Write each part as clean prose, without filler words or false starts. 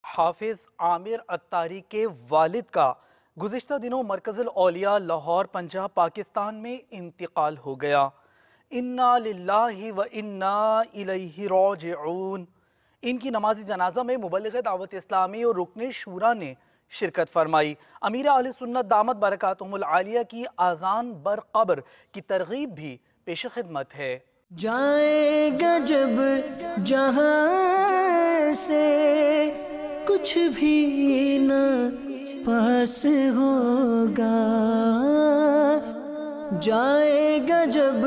حافظ عامر عطاری کے والد کا گزشتہ دنوں مرکز الاولیاء لاہور پنجاب پاکستان میں انتقال ہو گیا۔ انا للہ و انا الیہ راجعون۔ ان کی نماز جنازہ میں مبلغ دعوت اسلامی اور رکن شورا نے شرکت فرمائی۔ امیر اہل سنت دامت برکاتہم العالیہ کی اذان برقبر کی ترغیب بھی پیش خدمت ہے۔ جائے گا جب جہاں سے کچھ بھی نہ پاس ہوگا، جائے گا جب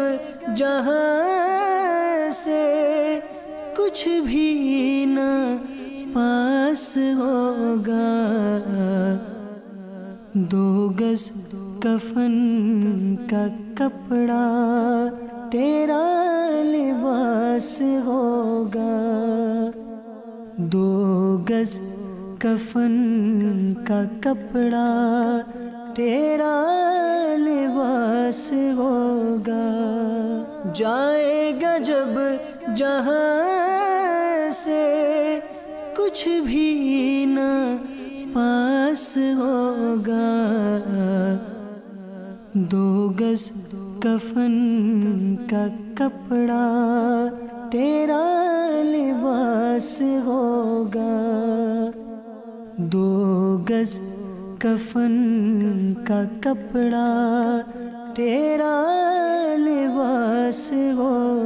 جہاں سے کچھ بھی نہ پاس ہوگا، 2 گز کفن کا کپڑا تیرا لباس ہوگا، 2 گز کفن کا کپڑا تیرا لباس ہوگا، جائے گا جب جہاں سے کچھ بھی نہ پاس ہوگا، 2 گز کفن کا کپڑا تیرا لباس ہوگا، 2 گز کفن کا کپڑا تیرا لباس ہوگا۔